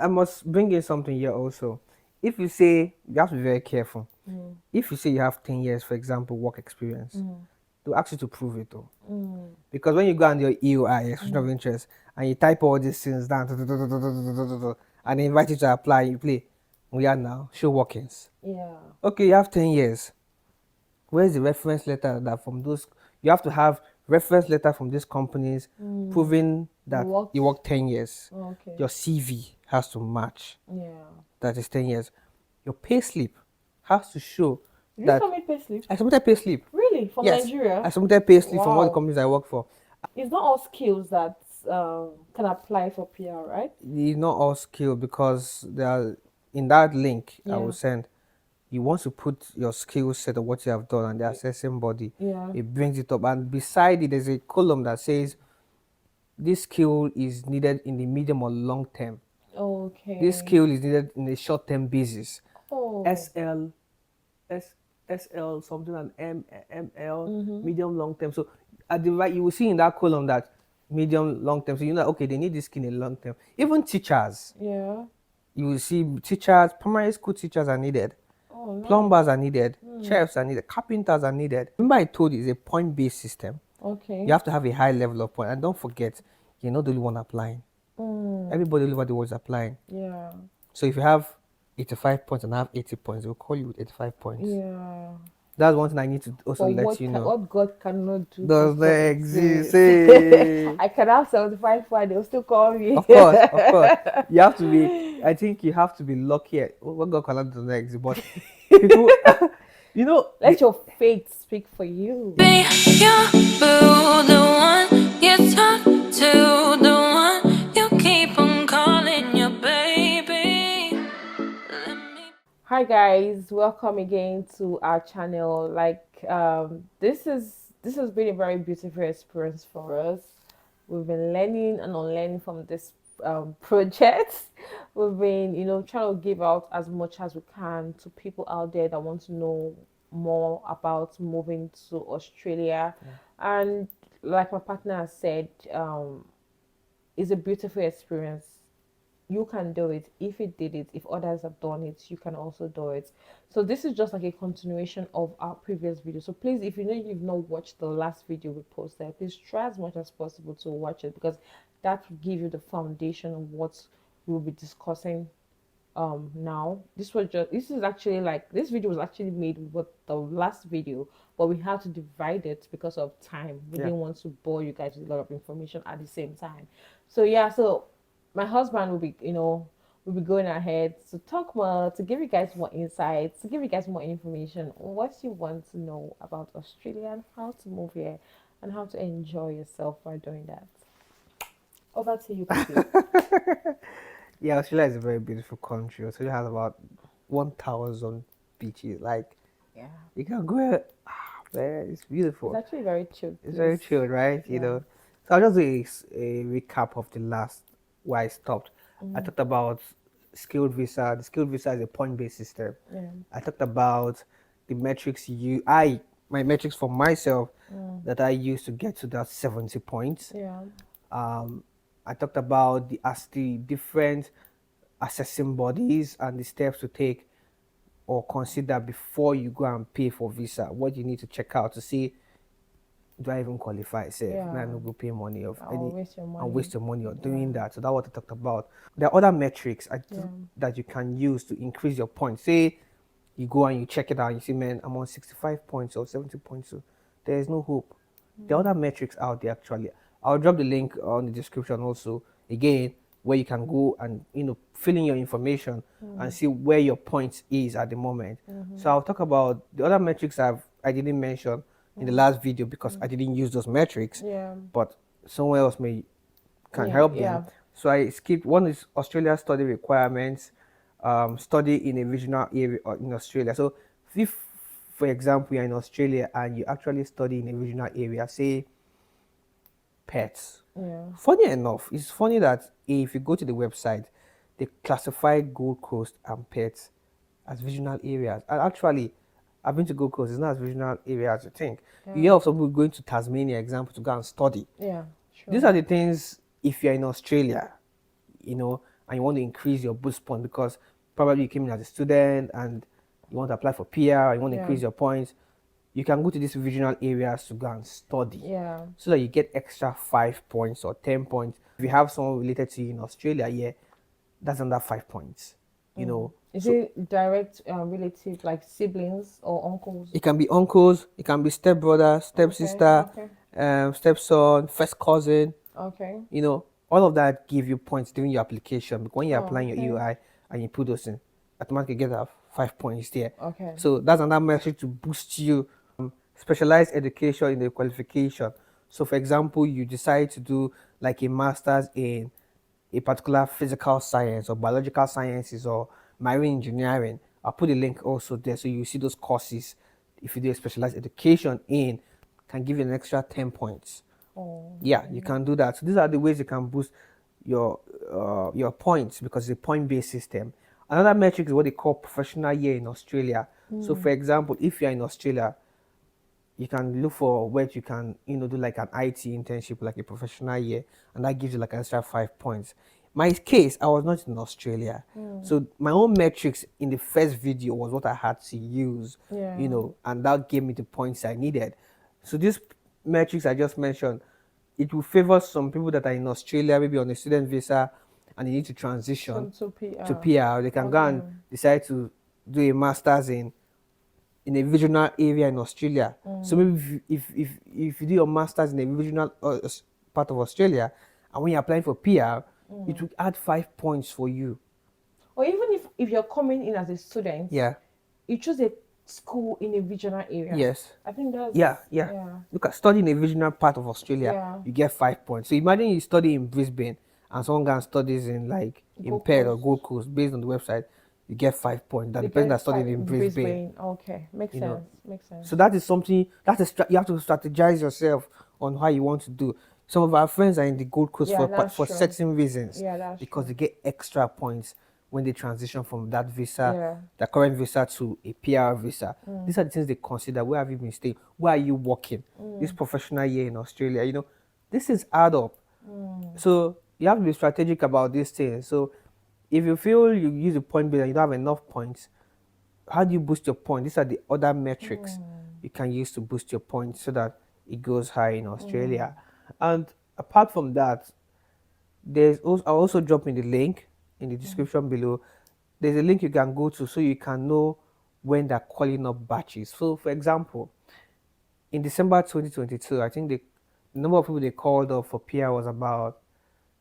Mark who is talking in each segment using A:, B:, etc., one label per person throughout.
A: I must bring in something here also. If you say, you have to be very careful.
B: Mm.
A: If you say you have 10 years, for example, work experience,
B: Mm.
A: they'll ask you to prove it though.
B: Mm.
A: Because when you go on your EOI, expression of
B: Mm.
A: interest, and you type all these things down, and they invite you to apply, you play, we are now, show workings.
B: Yeah.
A: Okay, you have 10 years. Where's the reference letter that from those? You have to have reference letter from these companies
B: Mm.
A: proving
B: You
A: that
B: worked.
A: you worked 10 years.
B: Okay.
A: Your CV has to match
B: Yeah.
A: that is 10 years. Your pay slip has to show
B: Did you
A: that
B: submit payslip?
A: I submitted pay slip.
B: Really? From
A: Yes,
B: Nigeria?
A: I submitted pay slip from all the
B: Wow.
A: companies I work for.
B: It's not all skills that can apply for PR, right?
A: It's not all skill because there are, in that link I will
B: Yeah.
A: send, you want to put your skill set of what you have done and the assessing body.
B: Yeah.
A: It brings it up, and beside it, there's a column that says this skill is needed in the medium or long term. This
B: Okay.
A: skill is needed in a short term basis.
B: Oh.
A: SL, S, SL, something, and ML,
B: Mm-hmm.
A: medium long term. So at the right, you will see in that column that medium long term. So you know, okay, they need this skill in long term. Even teachers,
B: Yeah.
A: you will see teachers, primary school teachers are needed,
B: Oh, nice.
A: plumbers are needed,
B: Mm.
A: chefs are needed, carpenters are needed. Remember, I told you it's a point based system. You
B: Okay.
A: have to have a high level of point, and don't forget, you're not the only one applying.
B: Mm.
A: Everybody all over the world is applying.
B: Yeah.
A: So if you have 85 points and I have 80 points, they'll call you with 85 points.
B: Yeah.
A: That's one thing I need to also
B: But
A: let you know.
B: what God cannot do
A: Does
B: does not
A: not exist.
B: exist.
A: Hey.
B: I can have 75 points, they'll still call me.
A: Of course, of course. You have to be, I think you have to be lucky at what God cannot do does not exist. But people, you know,
B: Let your faith speak for you.
C: Be your boo, the one you talk to, the one you keep on calling your baby. Let me
B: Hi guys, welcome again to our channel. This has been a very beautiful experience for us. We've been learning and unlearning from this project. We've been, trying to give out as much as we can to people out there that want to know more about moving to Australia. And like my partner has said, it's a beautiful experience. You can do it. If he did it, if others have done it, you can also do it. So this is just like a continuation of our previous video. So please, if you know you've not watched the last video we posted, please try as much as possible to watch it, because that will give you the foundation of what we'll be discussing now. This is actually, like, this video was actually made with the last video, but we had to divide it because of time. We
A: yeah.
B: didn't want to bore you guys with a lot of information at the same time. So yeah, so my husband will be, will be going ahead to talk more, to give you guys more insights, to give you guys more information on what you want to know about Australia and how to move here and how to enjoy yourself while doing that. Over to you, Papi.
A: Yeah, Australia is a very beautiful country. Australia has about 1,000 beaches. Like,
B: Yeah,
A: you can go there, man, it's
B: it's
A: beautiful.
B: actually very chill
A: It's very
B: place.
A: chill, right? You
B: Yeah.
A: know. So I'll just do a recap of the last where I stopped. I
B: Mm.
A: talked about skilled visa. The skilled visa is a point-based system.
B: Yeah.
A: I talked about the metrics my metrics for myself
B: Mm.
A: that I use to get to that 70 points.
B: Yeah.
A: Um, I talked about the different assessing bodies and the steps to take or consider before you go and pay for visa. What you need to check out to see, do I even qualify? Say,
B: Yeah.
A: man, no go pay money of
B: I'll
A: any
B: waste your money.
A: and waste your money on doing
B: Yeah.
A: that. So that's what I talked about. There are other metrics
B: Yeah.
A: that you can use to increase your points. Say you go and you check it out, you see, man, I'm on 65 points or 70 points. So there is no hope. There are other metrics out there actually. I'll drop the link on the description also. Again, where you can go and fill in your information and see where your points is at the moment. So I'll talk about the other metrics I didn't mention in the last video because I didn't use those metrics,
B: Yeah.
A: but someone else can
B: Yeah.
A: help
B: Yeah.
A: them. So I skipped one is Australia study requirements, study in a regional area in Australia. So if, for example, you're in Australia and you actually study in a regional area, say pets.
B: Yeah.
A: Funny enough, it's funny that if you go to the website, they classify Gold Coast and pets as regional areas. And actually, I've been to Gold Coast, it's not as regional area as you think. You hear of some people going to Tasmania, example, to go and study.
B: Yeah.
A: These
B: Sure.
A: are the things if you're in Australia, you know, and you want to increase your boost point because probably you came in as a student and you want to apply for PR, you want to
B: Yeah.
A: increase your points, you can go to these regional areas to go and study.
B: Yeah.
A: So that you get extra 5 points or 10 points. If you have someone related to you in Australia, yeah, that's under 5 points. You know,
B: Is
A: so
B: it direct relative, like siblings or uncles?
A: it can be uncles, it can be stepbrother, stepsister,
B: Okay.
A: stepson, first cousin.
B: Okay.
A: You know, all of that give you points during your application. Because when you're
B: Oh,
A: applying your
B: okay.
A: EUI and you put those in, automatically get that 5 points there.
B: Okay.
A: So that's another metric to boost you. Specialized education in the qualification. So, for example, you decide to do like a master's in a particular physical science or biological sciences or marine engineering. I'll put a link also there so you see those courses. If you do a specialized education in, can give you an extra 10 points.
B: Oh.
A: Yeah, you can do that. So these are the ways you can boost your points because it's a point-based system. Another metric is what they call professional year in Australia. So, for example, if you're in Australia, you can look for where you can, do like an IT internship, like a professional year, and that gives you like an extra 5 points. My case, I was not in Australia, so my own metrics in the first video was what I had to use,
B: Yeah.
A: and that gave me the points I needed. So these metrics I just mentioned, it will favor some people that are in Australia, maybe on a student visa, and they need to transition
B: To PR.
A: to PR. They can go and decide to do a master's in a regional area in Australia. So maybe if you do your masters in a regional part of Australia, and when you're applying for PR, it will add 5 points for you.
B: Or even if you're coming in as a student,
A: Yeah.
B: you choose a school in a regional area.
A: Yes.
B: I think that's
A: Yeah. Look at studying in a regional part of Australia,
B: Yeah.
A: you get 5 points. So imagine you study in Brisbane and someone goes and studies in like in
B: Gold
A: Perth or
B: Coast.
A: Gold Coast based on the website, you get 5 points. That
B: They
A: the person
B: get
A: that studied in Brisbane.
B: Brisbane. Okay, makes
A: You
B: sense.
A: know.
B: Makes sense.
A: So that is something you have to strategize yourself on how you want to do. Some of our friends are in the Gold Coast
B: Yeah, that's
A: for
B: true.
A: certain reasons.
B: Yeah, that's
A: because
B: true.
A: they get extra points when they transition from that visa,
B: Yeah.
A: the current visa to a PR visa. These are the things they consider. Where have you been staying? Where are you working? This professional year in Australia, this is add up. So you have to be strategic about these things. So if you feel you use a point base and you don't have enough points, how do you boost your point? These are the other metrics you can use to boost your points so that it goes high in Australia. And apart from that, I'll also drop in the link in the description below. There's a link you can go to so you can know when they're calling up batches. So, for example, in December 2022, I think the number of people they called up for PR was about,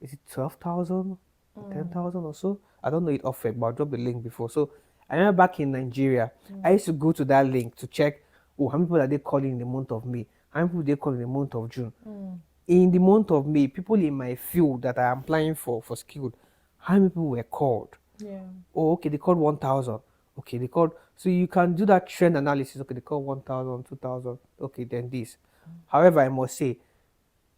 A: is it 12,000 or 10,000 or so? I don't know it off it, but I'll drop the link before. So I remember back in Nigeria, I used to go to that link to check, how many people are they calling in the month of May? How many people they call in the month of June? In the month of May, people in my field that I am applying for skilled, how many people were called?
B: Yeah.
A: Oh, okay, they called 1,000. Okay, they called. So you can do that trend analysis. Okay, they called 1,000, 2,000. Okay, then this. However, I must say,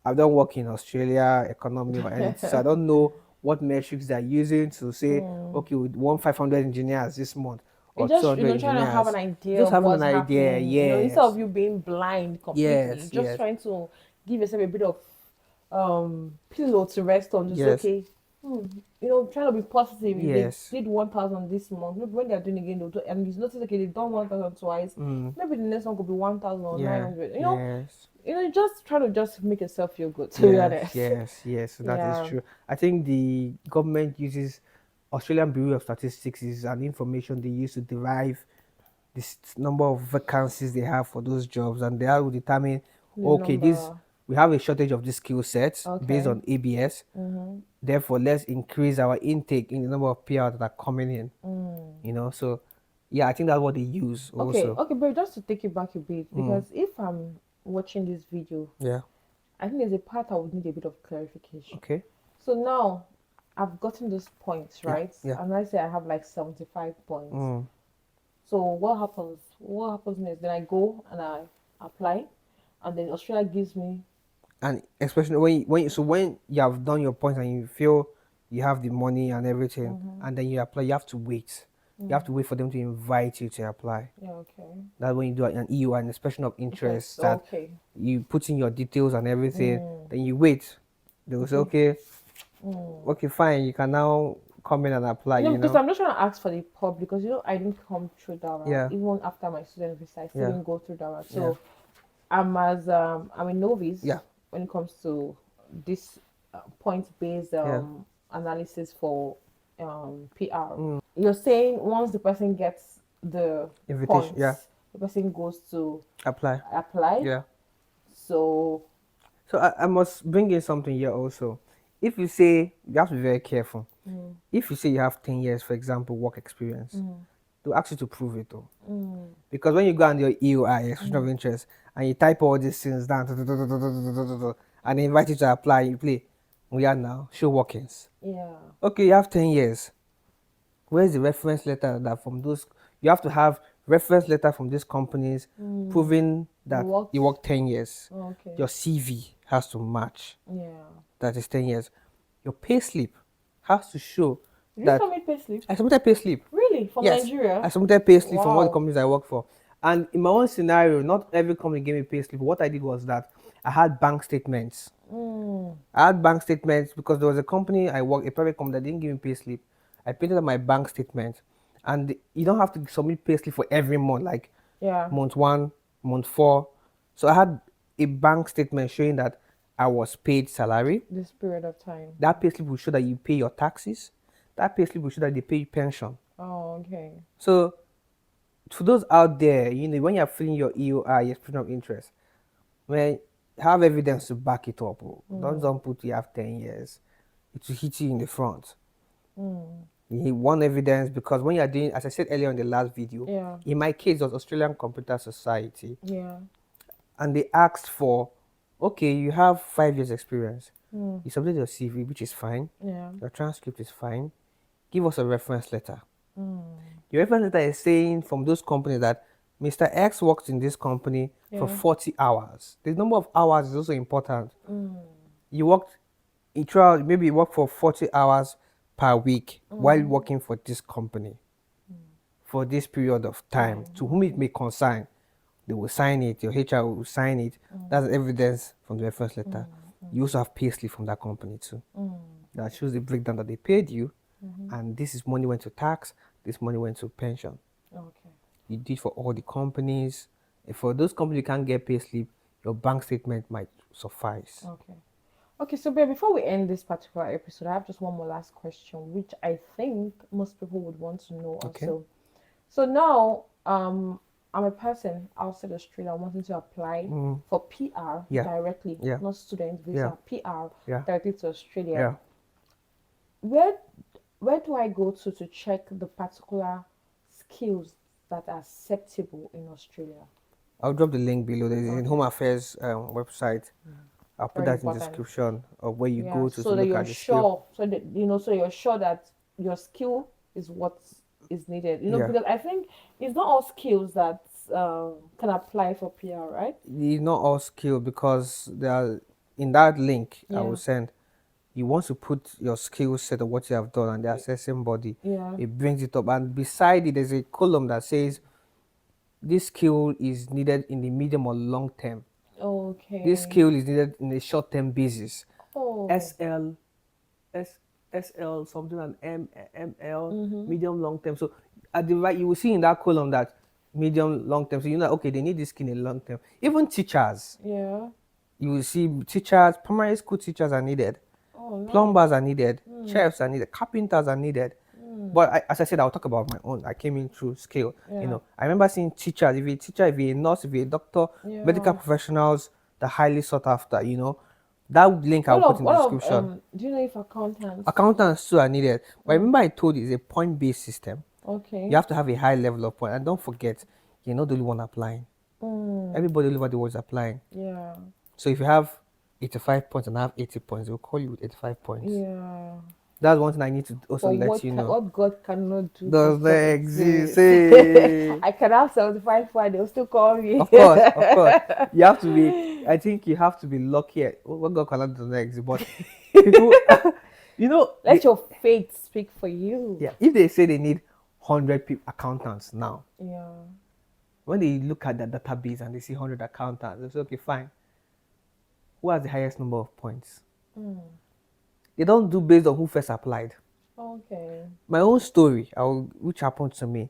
A: I don't work in Australia economy or anything, so I don't know what metrics they're using to say, okay, we want 500 engineers this month or
B: You just
A: 200
B: trying to have an
A: engineers.
B: idea
A: Just
B: of
A: having
B: what's
A: an idea,
B: happening.
A: yes.
B: Instead of you being blind completely,
A: Yes,
B: just
A: yes.
B: trying to give yourself a bit of pillow to rest on. Just
A: Yes.
B: okay. Trying to be positive. If
A: Yes.
B: they did 1,000 this month, maybe when they're doing again, they'll do, and you notice okay, they've done 1,000 twice. Maybe the next one could be 1,000 or 900.
A: Yes.
B: Just try to just make yourself feel good. To be honest.
A: Yes, that is
B: Yeah.
A: true. I think the government uses Australian Bureau of Statistics is an information they use to derive this number of vacancies they have for those jobs, and they will determine,
B: The
A: okay,
B: number.
A: we have a shortage of this skill sets based
B: Okay.
A: on ABS. Therefore, let's increase our intake in the number of PR that are coming in. So yeah, I think that's what they use also.
B: Okay, but just to take it back a bit, because if I'm watching this video,
A: Yeah.
B: I think there's a part I would need a bit of clarification.
A: Okay.
B: So now I've gotten those points, right?
A: yeah.
B: And I say I have like 75 points. So what happens? What happens next? Then I go and I apply, and then Australia gives me.
A: And especially when you have done your points and you feel you have the money and everything, and then you apply, you have to wait. You have to wait for them to invite you to apply.
B: Yeah, okay.
A: That's when you do an EU, an expression of interest, that
B: Okay.
A: you put in your details and everything. Then you wait. They will say, okay, fine, you can now come in and apply,
B: No,
A: you
B: because
A: know.
B: I'm just trying to ask for the pub because I didn't come through that route.
A: Yeah.
B: Even after my student visa, I still
A: Yeah.
B: didn't go through that route.
A: Yeah.
B: So I'm a novice
A: Yeah.
B: when it comes to this point-based
A: Yeah.
B: analysis for PR.
A: Mm.
B: You're saying once the person gets the
A: Invitation. Yeah.
B: points, the person goes to
A: Apply.
B: apply.
A: Yeah.
B: So
A: So I must bring in something here also. If you say, you have to be very careful.
B: mm,
A: If you say you have 10 years, for example, work experience,
B: mm,
A: they'll ask you to prove it though.
B: mm,
A: Because when you go on your EOI, expression of
B: mm,
A: interest, and you type all these things down, and they invite you to apply, you play. We are now, show workings.
B: yeah.
A: Okay, you have 10 years. Where's the reference letter that from those? You have to have reference letter from these companies
B: Mm.
A: proving
B: You
A: that
B: worked.
A: you worked 10 years.
B: Okay.
A: Your CV has to match.
B: Yeah.
A: That is 10 years. Your pay slip has to show
B: Did you
A: that
B: submit payslip?
A: I submitted pay slip.
B: Really? From
A: Yes,
B: Nigeria?
A: I submitted pay slip from all the
B: Wow.
A: companies I work for. And in my own scenario, not every company gave me pay slip. What I did was that I had bank statements.
B: Mm.
A: I had bank statements because there was a company I worked, a private company that didn't give me pay slip. I printed out my bank statement, and you don't have to submit pay slip for every month, like
B: Yeah.
A: month 1, month 4. So I had a bank statement showing that I was paid salary.
B: This period of time.
A: That pay slip will show that you pay your taxes. That pay slip will show that they pay you pension.
B: Oh, okay.
A: So for those out there, when you're filling your EOI, your expression of interest, when have evidence to back it up. Oh. Don't put you have 10 years. It will hit you in the front.
B: Mm.
A: You need one evidence because when you're doing, as I said earlier in the last video,
B: Yeah.
A: in my case, it was Australian Computer Society,
B: Yeah.
A: and they asked for, okay, you have 5 years experience.
B: Mm.
A: You submit your CV, which is fine.
B: Yeah.
A: Your transcript is fine. Give us a reference letter.
B: Mm.
A: Your reference letter is saying from those companies that Mr. X worked in this company for
B: Yeah.
A: 40 hours. The number of hours is also important.
B: Mm.
A: You worked in trial, maybe you work for 40 hours per week while working for this company for this period of time. To whom it may concern, they will sign it, your HR will sign it. That's evidence from the reference letter. You also have payslip from that company too. That shows the breakdown that they paid you, and this is money went to tax, this money went to pension.
B: Okay.
A: You did for all the companies. If for those companies you can't get payslip, your bank statement might suffice.
B: Okay. Okay, so babe, before we end this particular episode, I have just one more last question, which I think most people would want to know
A: Okay.
B: also. So now, I'm a person outside Australia wanting to apply for PR
A: Yeah.
B: directly,
A: Yeah.
B: not student visa, PR
A: Yeah.
B: directly to Australia.
A: Yeah.
B: Where do I go to check the particular skills that are acceptable in Australia?
A: I'll drop the link below. There's in Home Affairs website. I'll put
B: Very
A: that in the
B: important.
A: description of where you
B: Yeah,
A: go to
B: so that
A: look
B: you're
A: at the skill.
B: sure, so you're sure that your skill is what is needed.
A: Yeah.
B: Because I think it's not all skills that can apply for PR, right?
A: It's not all skill because there are, in that link I
B: Yeah.
A: will send, you want to put your skill set of what you have done and the assessing body.
B: Yeah.
A: It brings it up, and beside it there's a column that says this skill is needed in the medium or long term.
B: Okay.
A: This skill is needed in a short term basis.
B: Oh.
A: SL, SL something, and ML, medium long term. So at the right, you will see in that column that medium long term. So you know, okay, they need this skill in long term. Even teachers,
B: Yeah.
A: you will see teachers, primary school teachers are needed,
B: Oh, nice.
A: plumbers are needed, chefs are needed, carpenters are needed. But as I said, I'll talk about my own. I came in through skill.
B: Yeah.
A: I remember seeing teachers, if you're a teacher, if you're a nurse, if you're a doctor,
B: Yeah.
A: medical professionals, the highly sought after. That link I'll put in the description.
B: Do you know if accountants?
A: Accountants too are needed. But remember, I told you it's a point-based system.
B: Okay.
A: You have to have a high level of point, and don't forget, you're not the only one applying. Everybody all over the world is applying.
B: Yeah.
A: So if you have 85 points and I have 80 points, they'll call you with 85 points.
B: Yeah.
A: That's one thing I need to also
B: But
A: let you know.
B: what God cannot do
A: Does
B: does
A: not
B: not
A: exist.
B: exist. I can have 75 points, they'll still call me.
A: Of course. You have to be. I think you have to be lucky. What God cannot do does not exist. But people,
B: Let your faith speak for you.
A: yeah. If they say they need 100 accountants now,
B: Yeah.
A: when they look at the database and they see 100 accountants, they say, okay, fine. Who has the highest number of points? They don't do based on who first applied.
B: Okay.
A: My own story, which happened to me.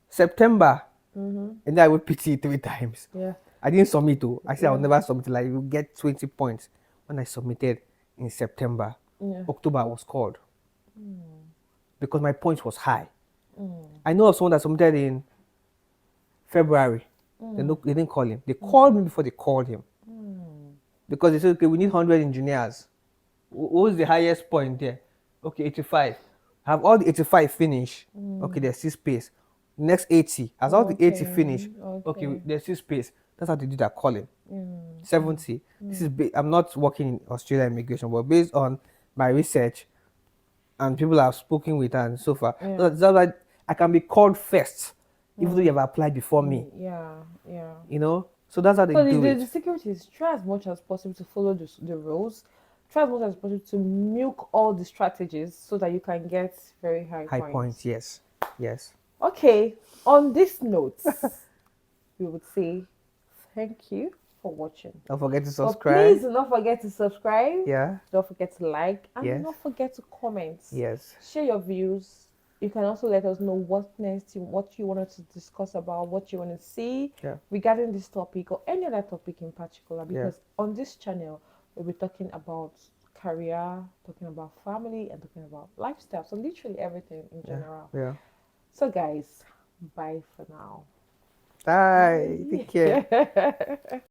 A: September, and then I would pity 3 times.
B: Yeah.
A: I didn't submit too. I said I'll
B: Yeah.
A: never submit. Like you get 20 points. When I submitted in September,
B: Yeah.
A: October I was called because my points was high. I know of someone that submitted in February. They didn't call him. They called me before they called him because they said, okay, we need 100 engineers. Who's the highest point there? Okay, 85. Have all the 85 finished. Okay, there's still space. Next 80. As all the 80 finish, okay, there's still space. That's how they do that calling. 70. This is I'm not working in Australia immigration, but based on my research and people I've spoken with and so far,
B: Yeah.
A: that's why I can be called first, even though you have applied before me.
B: Yeah. Yeah.
A: You know, so that's how they
B: So
A: do
B: the
A: it.
B: secret is try as much as possible to follow the rules. Try as much as possible to milk all the strategies so that you can get very high
A: High
B: points.
A: points, yes, yes.
B: Okay. On this note, we would say thank you for watching.
A: Don't forget to
B: But
A: subscribe.
B: please do not forget to subscribe.
A: Yeah,
B: Don't forget to like and do
A: Yes.
B: not forget to comment.
A: yes.
B: Share your views. You can also let us know what next, what you wanted to discuss about, what you want to see
A: Yeah.
B: regarding this topic or any other topic in particular. Because on this channel, we'll be talking about career, talking about family, and talking about lifestyle. So literally everything in general.
A: Yeah.
B: So guys, bye for now.
A: Bye. Take care.